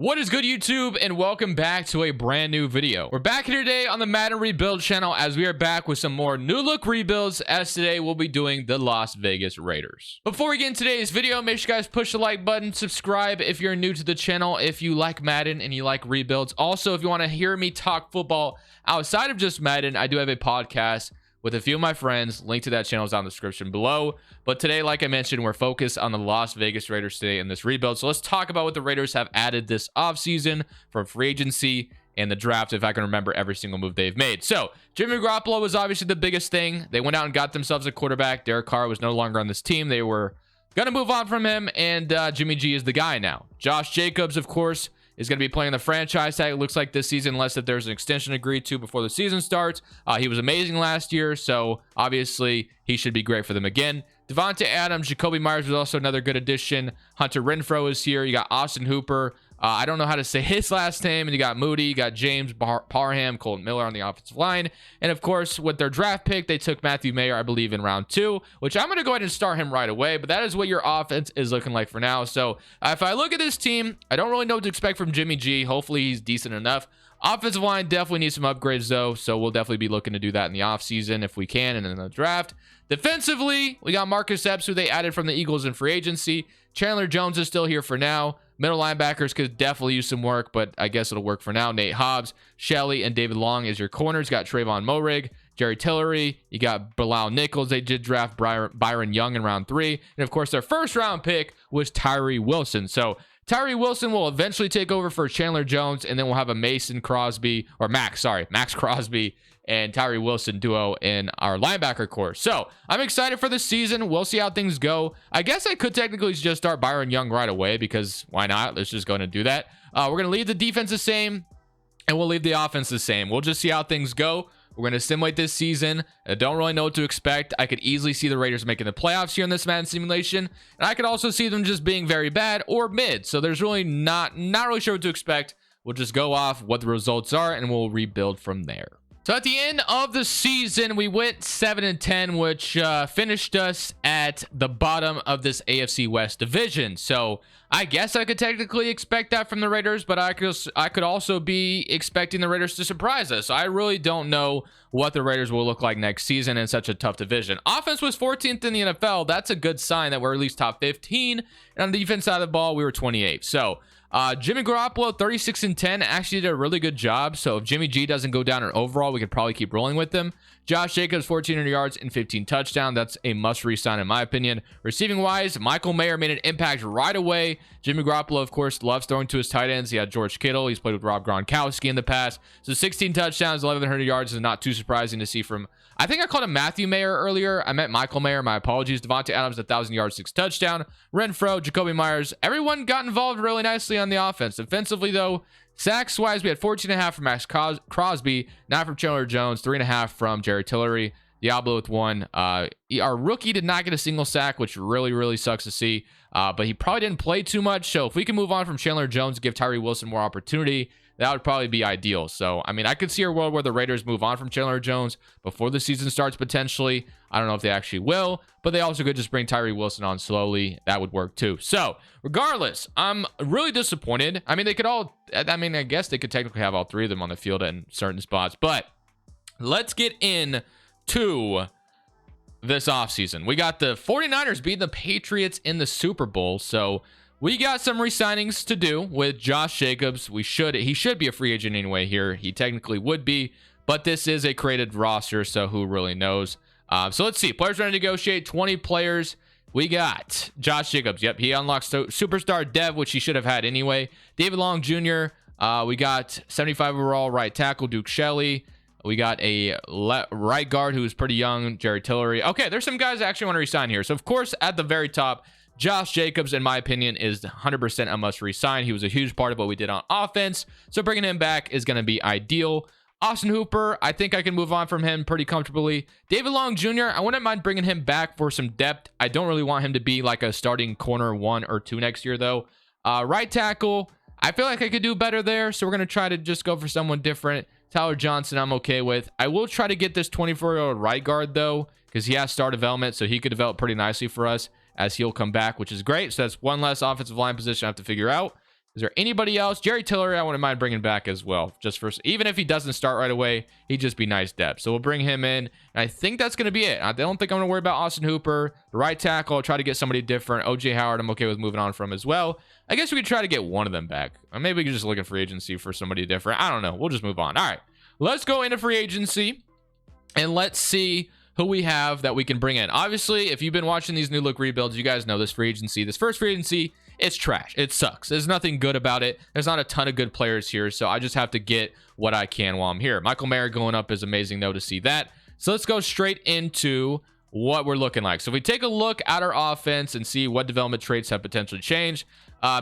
What is good, YouTube, and welcome back to a brand new video. We're back here today on the Madden Rebuild channel as we are back with some more new look rebuilds, as today we'll be doing the Las Vegas Raiders. Before we get into today's video, make sure you guys push the like button, subscribe if you're new to the channel, if you like Madden and you like rebuilds. Also, if you want to hear me talk football outside of just Madden, I do have a podcast with a few of my friends. Link to that channel is down in the description below. But today, like I mentioned, we're focused on the Las Vegas Raiders today in this rebuild. So let's talk about what the Raiders have added this offseason from free agency and the draft, if I can remember every single move they've made. So Jimmy Garoppolo was obviously the biggest thing. They went out and got themselves a quarterback. Derek Carr was no longer on this team. They were going to move on from him, and Jimmy G is the guy now. Josh Jacobs, of course, is going to be playing the franchise tag, it looks like, this season, unless that there's an extension agreed to before the season starts. He was amazing last year, so obviously he should be great for them again. Devontae Adams, Jacoby Myers was also another good addition. Hunter Renfrow is here. You got Austin Hooper. I don't know how to say his last name. And you got Moody, you got James Parham, Colton Miller on the offensive line. And of course, with their draft pick, they took Matthew Mayer, I believe, in round 2, which I'm going to go ahead and start him right away. But that is what your offense is looking like for now. So if I look at this team, I don't really know what to expect from Jimmy G. Hopefully he's decent enough. Offensive line definitely needs some upgrades, though, so we'll definitely be looking to do that in the offseason if we can and in the draft. Defensively, we got Marcus Epps, who they added from the Eagles in free agency. Chandler Jones is still here for now. Middle linebackers could definitely use some work, but I guess it'll work for now. Nate Hobbs, Shelley, and David Long as your corners. Got Trayvon Moehrig, Jerry Tillery. You got Bilal Nichols. They did draft Byron Young in round 3. And, of course, their first-round pick was Tyree Wilson. So Tyree Wilson will eventually take over for Chandler Jones, and then we'll have a Max Crosby and Tyree Wilson duo in our linebacker core. So I'm excited for this season. We'll see how things go. I guess I could technically just start Byron Young right away, because why not? Let's just go and do that. We're going to leave the defense the same, and we'll leave the offense the same. We'll just see how things go. We're going to simulate this season. I don't really know what to expect. I could easily see the Raiders making the playoffs here in this Madden simulation, and I could also see them just being very bad or mid. So there's really not really sure what to expect. We'll just go off what the results are, and we'll rebuild from there. So at the end of the season, we went 7-10, which finished us at the bottom of this AFC West division. So I guess I could technically expect that from the Raiders, but I could also be expecting the Raiders to surprise us. So I really don't know what the Raiders will look like next season in such a tough division. Offense was 14th in the NFL. That's a good sign that we're at least top 15. And on the defense side of the ball, we were 28th. So Jimmy Garoppolo, 36-10, actually did a really good job. So if Jimmy G doesn't go down in overall, we could probably keep rolling with them. Josh Jacobs, 1,400 yards and 15 touchdowns. That's a must resign in my opinion. Receiving wise, Michael Mayer made an impact right away. Jimmy Garoppolo, of course, loves throwing to his tight ends. He had George Kittle. He's played with Rob Gronkowski in the past. So 16 touchdowns, 1,100 yards is not too surprising to see from, I think I called him Matthew Mayer earlier. I meant Michael Mayer. My apologies. Devontae Adams, 1,000 yards, 6 touchdowns. Renfrow, Jacoby Myers. Everyone got involved really nicely on the offense. Defensively, though, sacks-wise, we had 14.5 from Max Crosby, 9 from Chandler Jones, 3.5 from Jerry Tillery. Diablo with 1. Our rookie did not get a single sack, which really sucks to see. But he probably didn't play too much. So if we can move on from Chandler Jones and give Tyree Wilson more opportunity, that would probably be ideal. So, I mean, I could see a world where the Raiders move on from Chandler Jones before the season starts, potentially. I don't know if they actually will, but they also could just bring Tyree Wilson on slowly. That would work too. So, regardless, I'm really disappointed. I mean, I guess they could technically have all 3 of them on the field in certain spots, but let's get in to this offseason. We got the 49ers beating the Patriots in the Super Bowl, so we got some re-signings to do with Josh Jacobs. He should be a free agent anyway here. He technically would be, but this is a created roster, so who really knows? So let's see. Players ready to negotiate. 20 players. We got Josh Jacobs. Yep, he unlocks superstar dev, which he should have had anyway. David Long Jr. We got 75 overall right tackle, Duke Shelley. We got a right guard who is pretty young, Jerry Tillery. Okay, there's some guys I actually want to resign here. So, of course, at the very top, Josh Jacobs, in my opinion, is 100% a must resign. He was a huge part of what we did on offense, so bringing him back is going to be ideal. Austin Hooper, I think I can move on from him pretty comfortably. David Long Jr., I wouldn't mind bringing him back for some depth. I don't really want him to be like a starting corner 1 or 2 next year, though. Right tackle, I feel like I could do better there, so we're going to try to just go for someone different. Tyler Johnson, I'm okay with. I will try to get this 24-year-old right guard, though, because he has star development, so he could develop pretty nicely for us as he'll come back, which is great. So that's one less offensive line position I have to figure out. Is there anybody else? Jerry Tillery, I wouldn't mind bringing back as well. Just for, even if he doesn't start right away, he'd just be nice depth. So we'll bring him in. And I think that's going to be it. I don't think I'm going to worry about Austin Hooper. The right tackle, I'll try to get somebody different. OJ Howard, I'm okay with moving on from as well. I guess we could try to get one of them back. Or maybe we could just look at free agency for somebody different. I don't know. We'll just move on. All right. Let's go into free agency. And let's see who we have that we can bring in. Obviously, if you've been watching these new look rebuilds, you guys know this free agency. This first free agency, it's trash. It sucks. There's nothing good about it. There's not a ton of good players here, so I just have to get what I can while I'm here. Michael Mayer going up is amazing, though, to see that. So let's go straight into what we're looking like. So if we take a look at our offense and see what development traits have potentially changed,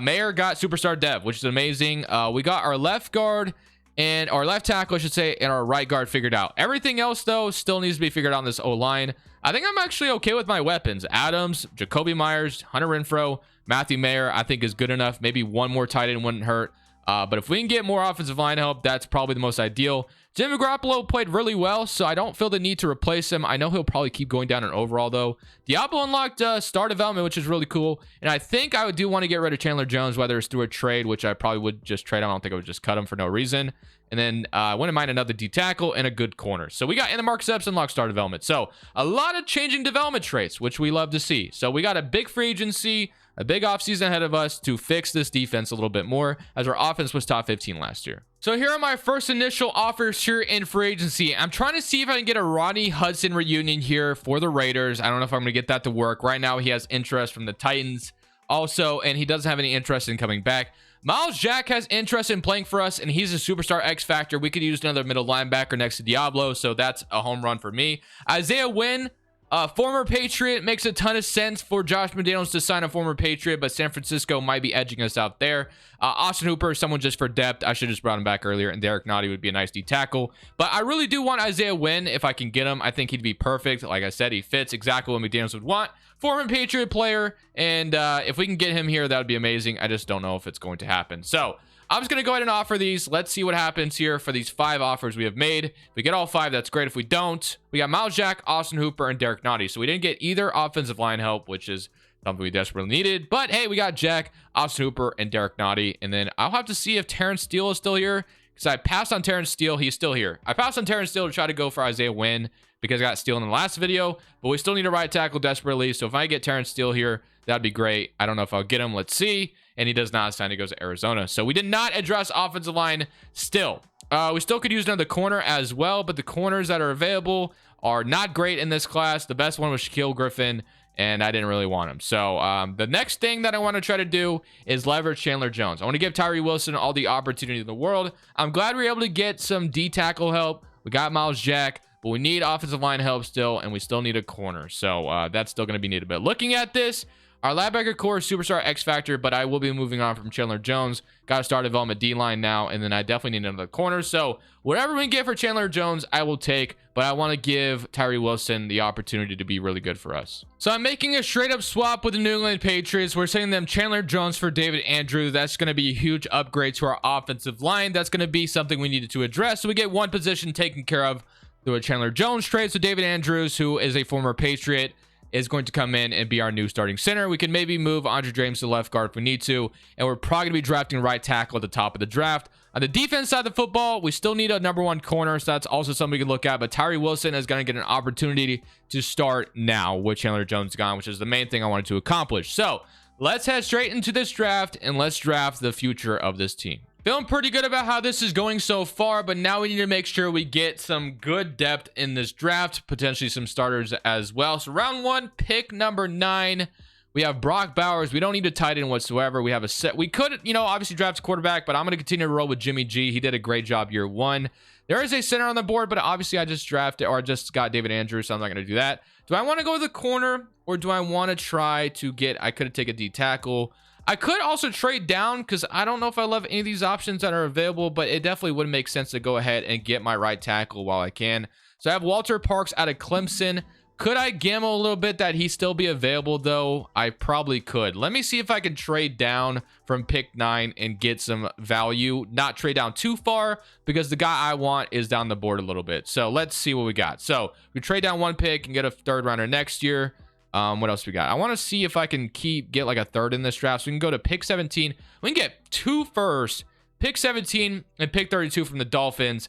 Mayer got superstar dev, which is amazing. We got our left guard and our left tackle, I should say, and our right guard figured out. Everything else, though, still needs to be figured out on this O-line. I think I'm actually okay with my weapons. Adams, Jacoby Myers, Hunter Renfrow, Matthew Mayer, I think is good enough. Maybe one more tight end wouldn't hurt. But if we can get more offensive line help, that's probably the most ideal. Jimmy Garoppolo played really well, so I don't feel the need to replace him. I know he'll probably keep going down in overall, though. Diablo unlocked star development, which is really cool. And I think I do want to get rid of Chandler Jones, whether it's through a trade, which I probably would just trade him. I don't think I would just cut him for no reason. And then I wouldn't mind another D tackle and a good corner. So we got in the Mark Epps unlocked star development. So a lot of changing development traits, which we love to see. So we got a big free agency, a big offseason ahead of us to fix this defense a little bit more, as our offense was top 15 last year. So here are my first initial offers here in free agency. I'm trying to see if I can get a Rodney Hudson reunion here for the Raiders. I don't know if I'm going to get that to work. Right now, he has interest from the Titans also, and he doesn't have any interest in coming back. Miles Jack has interest in playing for us, and he's a superstar X factor. We could use another middle linebacker next to Diablo, so that's a home run for me. Isaiah Wynn, former Patriot, makes a ton of sense for Josh McDaniels to sign a former Patriot, but San Francisco might be edging us out there. Austin Hooper, someone just for depth. I should have just brought him back earlier, and Derek Nottie would be a nice D tackle. But I really do want Isaiah Wynn if I can get him. I think he'd be perfect. Like I said, he fits exactly what McDaniels would want. Former Patriot player, and if we can get him here, that would be amazing. I just don't know if it's going to happen. So I'm just going to go ahead and offer these. Let's see what happens here for these 5 offers we have made. If we get all 5, that's great. If we don't, we got Miles Jack, Austin Hooper, and Derek Nottie. So we didn't get either offensive line help, which is something we desperately needed. But hey, we got Jack, Austin Hooper, and Derek Nottie. And then I'll have to see if Terrence Steele is still here, because I passed on Terrence Steele. He's still here. I passed on Terrence Steele to try to go for Isaiah Wynn, because I got Steele in the last video, but we still need a right tackle desperately. So if I get Terrence Steele here, that'd be great. I don't know if I'll get him. Let's see. And he does not sign. He goes to Arizona. So we did not address offensive line still. We still could use another corner as well, but the corners that are available are not great in this class. The best one was Shaquille Griffin, and I didn't really want him. So the next thing that I want to try to do is leverage Chandler Jones. I want to give Tyree Wilson all the opportunity in the world. I'm glad we were able to get some D tackle help. We got Miles Jack, but we need offensive line help still, and we still need a corner. So that's still going to be needed. But looking at this, our linebacker core is superstar X factor, but I will be moving on from Chandler Jones. Got to start development D-line now, and then I definitely need another corner. So whatever we can get for Chandler Jones, I will take, but I want to give Tyree Wilson the opportunity to be really good for us. So I'm making a straight-up swap with the New England Patriots. We're sending them Chandler Jones for David Andrews. That's going to be a huge upgrade to our offensive line. That's going to be something we needed to address. So we get one position taken care of through a Chandler Jones trade. So David Andrews, who is a former Patriot, is going to come in and be our new starting center. We can maybe move Andre James to left guard if we need to, and we're probably going to be drafting right tackle at the top of the draft. On the defense side of the football, we still need a number 1 corner, so that's also something we can look at, but Tyree Wilson is going to get an opportunity to start now with Chandler Jones gone, which is the main thing I wanted to accomplish. So let's head straight into this draft, and let's draft the future of this team. Feeling pretty good about how this is going so far, but now we need to make sure we get some good depth in this draft, potentially some starters as well. So round 1, pick number 9, we have Brock Bowers. We don't need a tight end whatsoever. We have a set. We could, obviously draft a quarterback, but I'm going to continue to roll with Jimmy G. He did a great job year 1. There is a center on the board, but obviously I just got David Andrews, so I'm not going to do that. Do I want to go with the corner, or do I want to try to I could take a D tackle. I could also trade down, because I don't know if I love any of these options that are available, but it definitely would make sense to go ahead and get my right tackle while I can. So I have Walter Parks out of Clemson. Could I gamble a little bit that he still be available, though? I probably could. Let me see if I can trade down from pick 9 and get some value. Not trade down too far, because the guy I want is down the board a little bit. So let's see what we got. So we trade down 1 pick and get a 3rd rounder next year. What else we got? I want to see if I can get like a third in this draft. So we can go to pick 17. We can get 2 firsts, pick 17, and pick 32 from the Dolphins.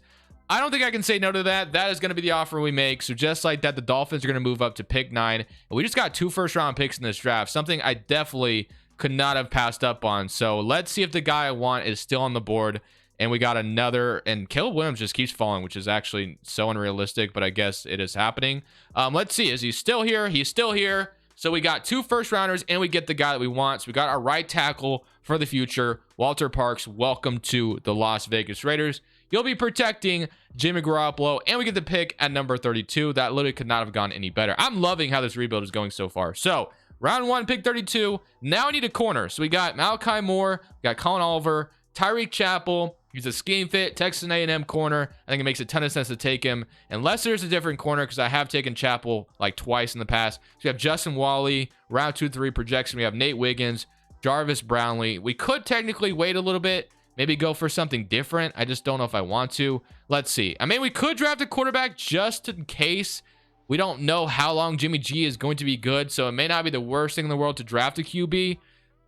I don't think I can say no to that. That is going to be the offer we make. So just like that, the Dolphins are going to move up to pick 9. And we just got 2 first-round picks in this draft, something I definitely could not have passed up on. So let's see if the guy I want is still on the board. And we got another, and Caleb Williams just keeps falling, which is actually so unrealistic, but I guess it is happening. Let's see. Is he still here? He's still here. So we got 2 first-rounders, and we get the guy that we want. So we got our right tackle for the future, Walter Parks. Welcome to the Las Vegas Raiders. You'll be protecting Jimmy Garoppolo, and we get the pick at number 32. That literally could not have gone any better. I'm loving how this rebuild is going so far. So, round 1, pick 32. Now I need a corner. So we got Malachi Moore, we got Colin Oliver, Tyreek Chappell. He's a scheme fit, Texas A&M corner. I think it makes a ton of sense to take him, unless there's a different corner, because I have taken Chappell like twice in the past. So we have Justin Wally, round 2-3 projection. We have Nate Wiggins, Jarvis Brownlee. We could technically wait a little bit, maybe go for something different. I just don't know if I want to. Let's see. I mean, we could draft a quarterback just in case. We don't know how long Jimmy G is going to be good, so it may not be the worst thing in the world to draft a QB.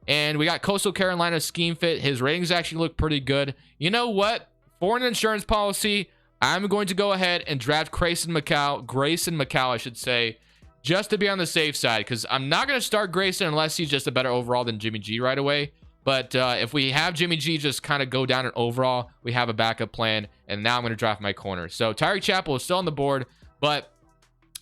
And we got Coastal Carolina scheme fit. His ratings actually look pretty good. You know what? For an insurance policy, I'm going to go ahead and draft Grayson McCall, I should say, just to be on the safe side, because I'm not going to start Grayson unless he's just a better overall than Jimmy G right away. But if we have Jimmy G just kind of go down in overall, we have a backup plan. And now I'm going to draft my corner. So Tyreek Chappell is still on the board, but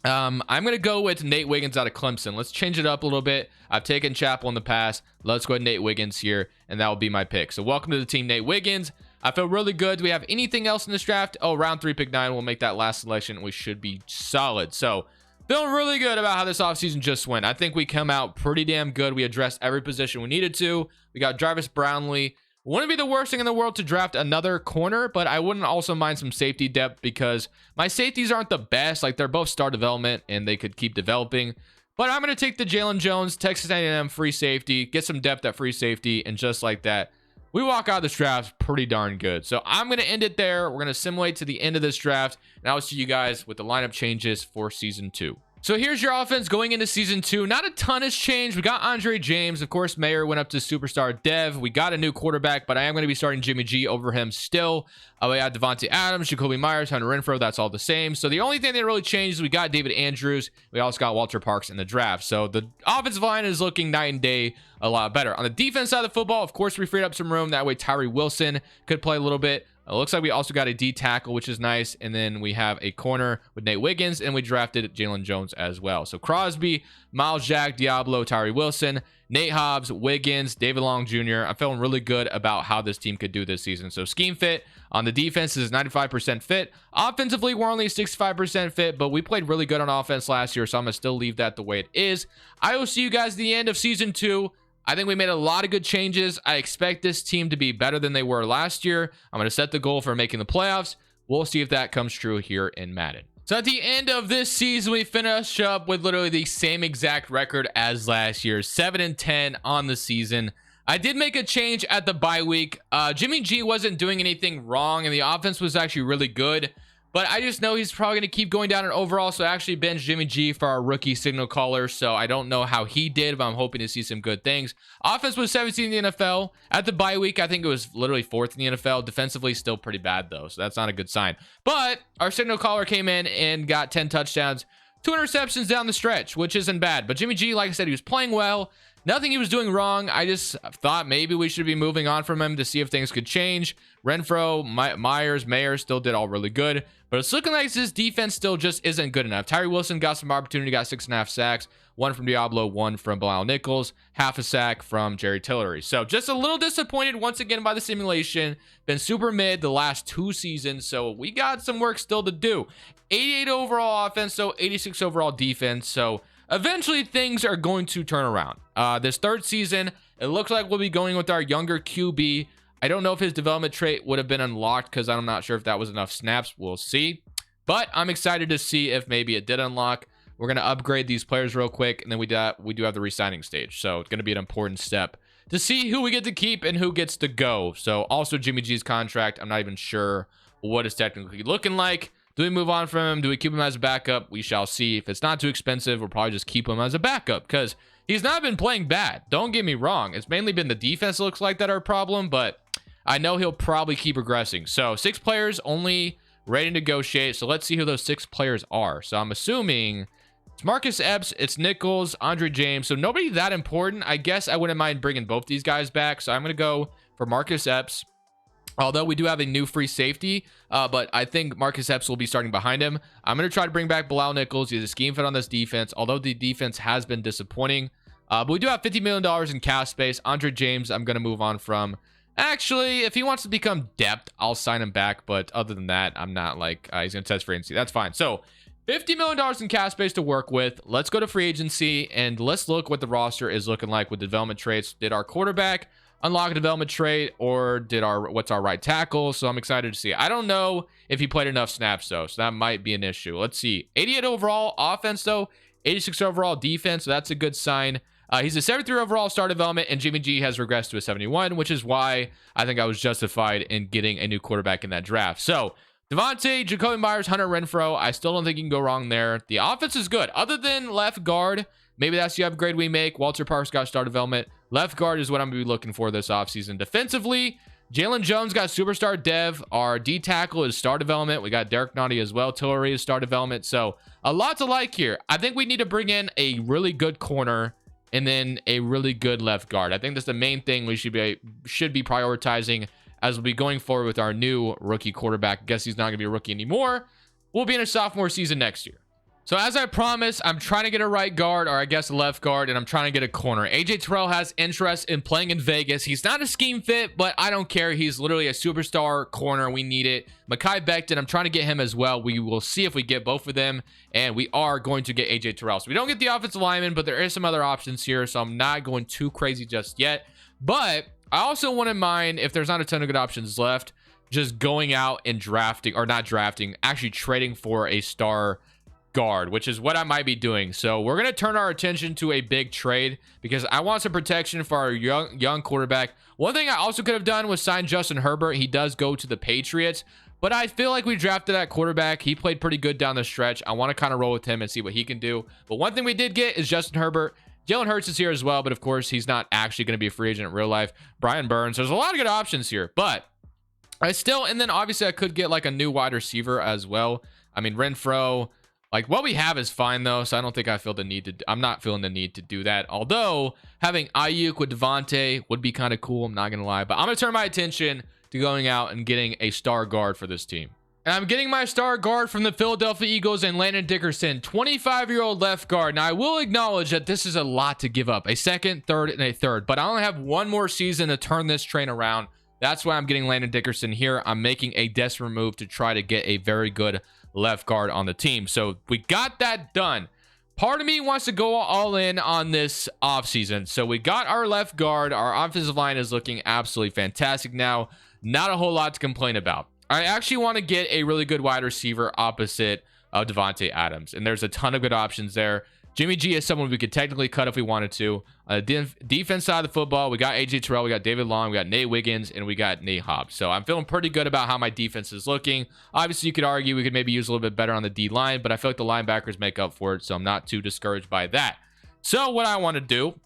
I'm going to go with Nate Wiggins out of Clemson. Let's change it up a little bit. I've taken Chappell in the past. Let's go with Nate Wiggins here, and that will be my pick. So welcome to the team, Nate Wiggins. I feel really good. Do we have anything else in this draft? Oh, round 3, pick 9. We'll make that last selection. We should be solid. So feeling really good about how this offseason just went. I think we come out pretty damn good. We addressed every position we needed to. We got Jarvis Brownlee. Wouldn't be the worst thing in the world to draft another corner, but I wouldn't also mind some safety depth because my safeties aren't the best. Like, they're both star development and they could keep developing. But I'm going to take the Jalen Jones, Texas A&M free safety, get some depth at free safety, and just like that, we walk out of this draft pretty darn good. So I'm going to end it there. We're going to simulate to the end of this draft, and I'll see you guys with the lineup changes for Season 2. So here's your offense going into Season 2. Not a ton has changed. We got Andre James. Of course, Mayer went up to superstar dev. We got a new quarterback, but I am going to be starting Jimmy G over him still. We got Devontae Adams, Jacoby Myers, Hunter Renfrow. That's all the same. So the only thing that really changed is we got David Andrews. We also got Walter Parks in the draft. So the offensive line is looking night and day a lot better. On the defense side of the football, of course, we freed up some room. That way Tyree Wilson could play a little bit. It looks like we also got a D tackle, which is nice. And then we have a corner with Nate Wiggins, and we drafted Jalen Jones as well. So Crosby, Miles Jack, Diablo, Tyree Wilson, Nate Hobbs, Wiggins, David Long Jr. I'm feeling really good about how this team could do this season. So scheme fit on the defense is 95% fit. Offensively, we're only 65% fit, but we played really good on offense last year, so I'm going to still leave that the way it is. I will see you guys at the end of Season 2. I think we made a lot of good changes. I expect this team to be better than they were last year. I'm going to set the goal for making the playoffs. We'll see if that comes true here in Madden. So at the end of this season, we finish up with literally the same exact record as last year, 7-10 on the season. I did make a change at the bye week. Jimmy G wasn't doing anything wrong, and the offense was actually really good. But I just know he's probably going to keep going down in overall, so I actually benched Jimmy G for our rookie signal caller, so I don't know how he did, but I'm hoping to see some good things. Offense was 17th in the NFL. At the bye week, I think it was literally 4th in the NFL. Defensively, still pretty bad, though, so that's not a good sign. But our signal caller came in and got 10 touchdowns, 2 interceptions down the stretch, which isn't bad. But Jimmy G, like I said, he was playing well. Nothing he was doing wrong. I just thought maybe we should be moving on from him to see if things could change. Renfrow, Myers, Mayer still did all really good. But it's looking like this defense still just isn't good enough. Tyree Wilson got some opportunity, got 6.5 sacks. 1 from Diablo, 1 from Bilal Nichols, half a sack from Jerry Tillery. So just a little disappointed once again by the simulation. Been super mid the last 2 seasons, so we got some work still to do. 88 overall offense, so 86 overall defense. So eventually things are going to turn around. This 3rd season, it looks like we'll be going with our younger QB. I don't know if his development trait would have been unlocked because I'm not sure if that was enough snaps. We'll see. But I'm excited to see if maybe it did unlock. We're going to upgrade these players real quick, and then we do have the re-signing stage. So it's going to be an important step to see who we get to keep and who gets to go. So also Jimmy G's contract, I'm not even sure what it's technically looking like. Do we move on from him? Do we keep him as a backup? We shall see. If it's not too expensive, we'll probably just keep him as a backup because he's not been playing bad. Don't get me wrong. It's mainly been the defense looks like that are a problem, but I know he'll probably keep progressing. So 6 players only ready to negotiate. So let's see who those 6 players are. So I'm assuming it's Marcus Epps, it's Nichols, Andre James. So nobody that important. I guess I wouldn't mind bringing both these guys back. So I'm going to go for Marcus Epps. Although we do have a new free safety, but I think Marcus Epps will be starting behind him. I'm going to try to bring back Bilal Nichols. He's a scheme fit on this defense, although the defense has been disappointing. But we do have $50 million in cap space. Andre James, I'm going to move on from. Actually, if he wants to become depth, I'll sign him back. But other than that, I'm not like he's going to test free agency. That's fine. So $50 million in cap space to work with. Let's go to free agency and let's look what the roster is looking like with development traits. Did our quarterback unlock a development trait, or did what's our right tackle? So I'm excited to see. I don't know if he played enough snaps though, so that might be an issue. Let's see. 88 overall offense though, 86 overall defense, so that's a good sign. He's a 73 overall star development, and Jimmy G has regressed to a 71, which is why I think I was justified in getting a new quarterback in that draft. So Devontae, Jacoby Myers, Hunter Renfrow, I still don't think you can go wrong there. The offense is good. Other than left guard, maybe that's the upgrade we make. Walter Parks got star development. Left guard is what I'm going to be looking for this offseason. Defensively, Jalen Jones got superstar dev. Our D tackle is star development. We got Derek Nottie as well. Tillery is star development. So a lot to like here. I think we need to bring in a really good corner and then a really good left guard. I think that's the main thing we should be prioritizing as we'll be going forward with our new rookie quarterback. I guess he's not going to be a rookie anymore. We'll be in a sophomore season next year. So as I promised, I'm trying to get a right guard, or I guess a left guard, and I'm trying to get a corner. AJ Terrell has interest in playing in Vegas. He's not a scheme fit, but I don't care. He's literally a superstar corner. We need it. Mekhi Becton, I'm trying to get him as well. We will see if we get both of them, and we are going to get AJ Terrell. So we don't get the offensive lineman, but there is some other options here, so I'm not going too crazy just yet. But I also wouldn't mind, if there's not a ton of good options left, just going out and drafting, or not drafting, actually trading for a star guard, which is what I might be doing. So we're going to turn our attention to a big trade because I want some protection for our young quarterback. One thing I also could have done was sign Justin Herbert. He does go to the Patriots, but I feel like we drafted that quarterback. He played pretty good down the stretch. I want to kind of roll with him and see what he can do. But one thing we did get is Justin Herbert. Jalen Hurts is here as well, but of course he's not actually going to be a free agent in real life. Brian Burns. There's a lot of good options here, but I still, and then obviously I could get like a new wide receiver as well. I mean, Renfrow, like what we have is fine though, so I don't think I feel the need to. I'm not feeling the need to do that. Although having Ayuk with Devontae would be kind of cool. I'm not gonna lie, but I'm gonna turn my attention to going out and getting a star guard for this team. And I'm getting my star guard from the Philadelphia Eagles and Landon Dickerson, 25-year-old left guard. Now I will acknowledge that this is a lot to give up, a second, third, and a third, but I only have one more season to turn this train around. That's why I'm getting Landon Dickerson here. I'm making a desperate move to try to get a very good left guard on the team. So we got that done. Part of me wants to go all in on this offseason. So we got our left guard. Our offensive line is looking absolutely fantastic now. Not a whole lot to complain about. I actually want to get a really good wide receiver opposite of Devontae Adams. And there's a ton of good options there. Jimmy G is someone we could technically cut if we wanted to. Defense side of the football, we got AJ Terrell, we got David Long, we got Nate Wiggins, and we got Nate Hobbs. So I'm feeling pretty good about how my defense is looking. Obviously, you could argue we could maybe use a little bit better on the D line, but I feel like the linebackers make up for it, so I'm not too discouraged by that. So what I want to do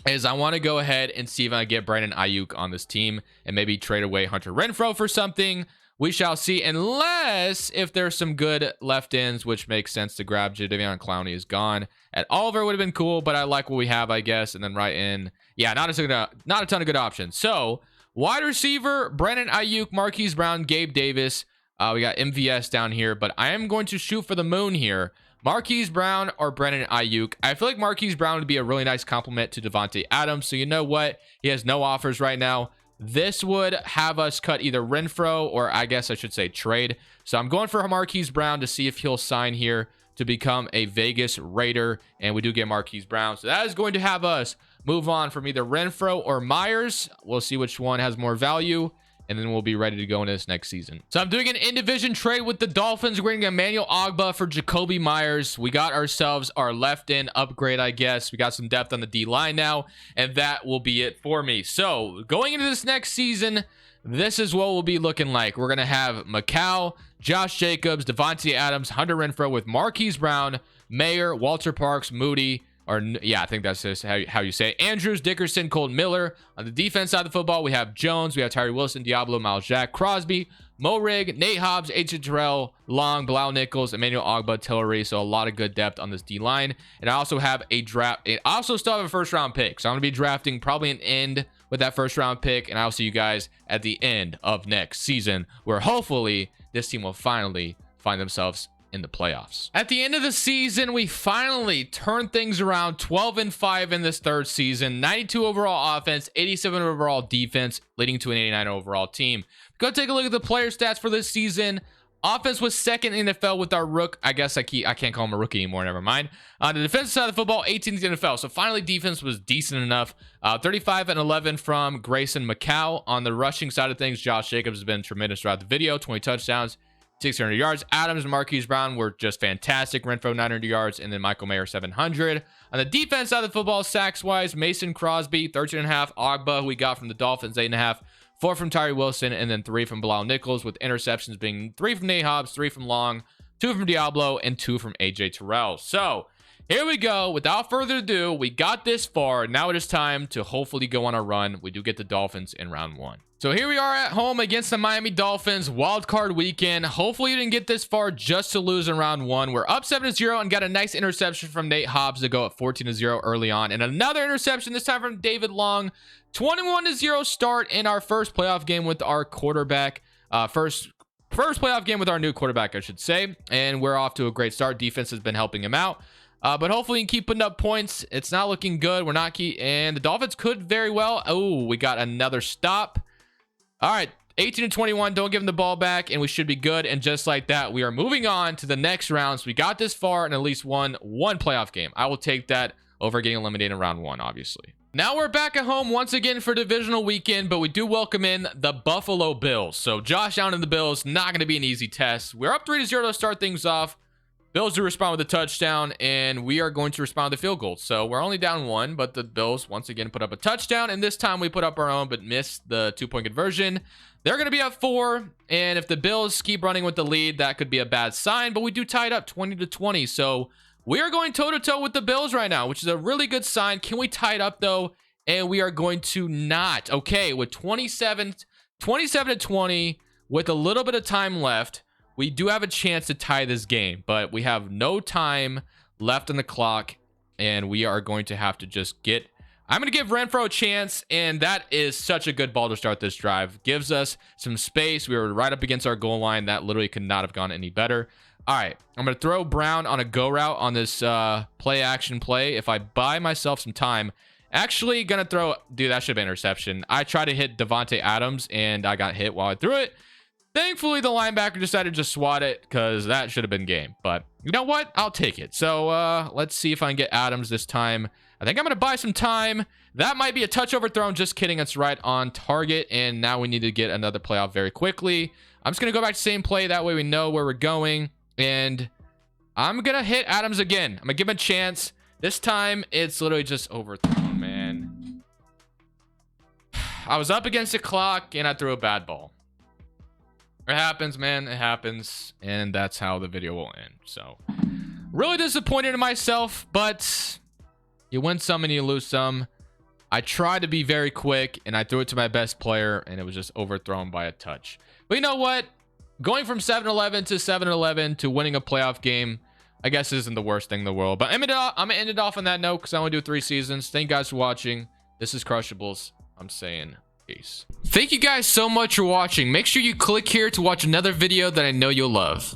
is I want to go ahead and see if I can get Brandon Ayuk on this team and maybe trade away Hunter Renfrow for something. We shall see, unless if there's some good left ends, which makes sense to grab. Jadeveon Clowney is gone. At Oliver would have been cool, but I like what we have, I guess. And then right in, yeah, not a ton of good options. So wide receiver, Brandon Ayuk, Marquise Brown, Gabe Davis. We got MVS down here, but I am going to shoot for the moon here. Marquise Brown or Brandon Ayuk. I feel like Marquise Brown would be a really nice compliment to Devontae Adams. So you know what? He has no offers right now. This would have us cut either Renfrow or I guess I should say trade. So I'm going for Marquise Brown to see if he'll sign here to become a Vegas Raider. And we do get Marquise Brown. So that is going to have us move on from either Renfrow or Myers. We'll see which one has more value. And then we'll be ready to go into this next season. So I'm doing an in-division trade with the Dolphins. We're going to get Emmanuel Ogbah for Jacoby Myers. We got ourselves our left end upgrade, I guess. We got some depth on the D line now, and that will be it for me. So going into this next season, this is what we'll be looking like. We're going to have Macau, Josh Jacobs, Devontae Adams, Hunter Renfrow with Marquise Brown, Mayer, Walter Parks, Moody, or yeah, I think that's just how you say it. Andrews, Dickerson, Colton Miller. On the defense side of the football, we have Jones, we have Tyree Wilson, Diablo, Miles Jack, Crosby, Mo Rig, Nate Hobbs, H. Terrell, Long, Bilal Nichols, Emmanuel Ogba, Tillery. So a lot of good depth on this D line. And I also have a draft. I also still have a first round pick. So I'm going to be drafting probably an end with that first round pick. And I'll see you guys at the end of next season, where hopefully this team will finally find themselves in the playoffs. At the end of the season, we finally turned things around. 12-5 in this third season, 92 overall offense, 87 overall defense, leading to an 89 overall team. Go take a look at the player stats for this season. Offense was second in the NFL with our rook. I guess I can't call him a rookie anymore. Never mind. On the defensive side of the football, 18th in the NFL. So finally, defense was decent enough. 35-11 from Grayson Macau. On the rushing side of things, Josh Jacobs has been tremendous throughout the video. 20 touchdowns, 600 yards. Adams and Marquise Brown were just fantastic. Renfrow 900 yards, and then Michael Mayer 700. On the defense side of the football, sacks wise, Mason Crosby 13.5. Ogba, who we got from the Dolphins, 8.5. 4 from Tyree Wilson, and then 3 from Bilal Nichols, with interceptions being 3 from Nate Hobbs, 3 from Long, 2 from Diablo, and 2 from AJ Terrell. So here we go. Without further ado, we got this far. Now it is time to hopefully go on a run. We do get the Dolphins in round 1. So here we are at home against the Miami Dolphins, wild card weekend. Hopefully you didn't get this far just to lose in round 1. We're up 7-0 and got a nice interception from Nate Hobbs to go at 14-0 early on, and another interception this time from David Long. 21-0 start in our first playoff game with our quarterback. First playoff game with our new quarterback, I should say. And we're off to a great start. Defense has been helping him out. But hopefully you can keep putting up points. It's not looking good. We're not and the Dolphins could very well. Oh, we got another stop. All right, 18-21. Don't give them the ball back, and we should be good. And just like that, we are moving on to the next round. So we got this far and at least won one playoff game. I will take that over getting eliminated in round 1, obviously. Now we're back at home once again for divisional weekend, but we do welcome in the Buffalo Bills. So Josh Allen and the Bills, not going to be an easy test. We're up 3-0 to start things off. Bills do respond with a touchdown, and we are going to respond with a field goal. So we're only down 1, but the Bills once again put up a touchdown, and this time we put up our own but missed the 2-point conversion. They're going to be up 4, and if the Bills keep running with the lead, that could be a bad sign, but we do tie it up 20-20. So we are going toe-to-toe with the Bills right now, which is a really good sign. Can we tie it up, though? And we are going to not. Okay, with 27-20, with a little bit of time left, we do have a chance to tie this game. But we have no time left on the clock, and we are going to have to just get... I'm going to give Renfrow a chance, and that is such a good ball to start this drive. Gives us some space. We were right up against our goal line. That literally could not have gone any better. All right, I'm going to throw Brown on a go route on this play-action play. If I buy myself some time... Actually, gonna throw... Dude, that should have been interception. I tried to hit Devontae Adams, and I got hit while I threw it. Thankfully, the linebacker decided to just swat it, because that should have been game. But you know what? I'll take it. So, let's see if I can get Adams this time. I think I'm gonna buy some time. That might be a touch overthrown. Just kidding. It's right on target, and now we need to get another playoff very quickly. I'm just gonna go back to the same play. That way we know where we're going. And I'm gonna hit Adams again. I'm gonna give him a chance. This time, it's literally just overthrown, man. I was up against the clock, and I threw a bad ball. It happens, man. It happens. And that's how the video will end. So, really disappointed in myself, but you win some and you lose some. I tried to be very quick, and I threw it to my best player, and it was just overthrown by a touch. But you know what? Going from 7-11 to 7-11 to winning a playoff game, I guess isn't the worst thing in the world. But I'm going to end it off on that note because I only do 3 seasons. Thank you guys for watching. This is Crushables. I'm saying peace. Thank you guys so much for watching. Make sure you click here to watch another video that I know you'll love.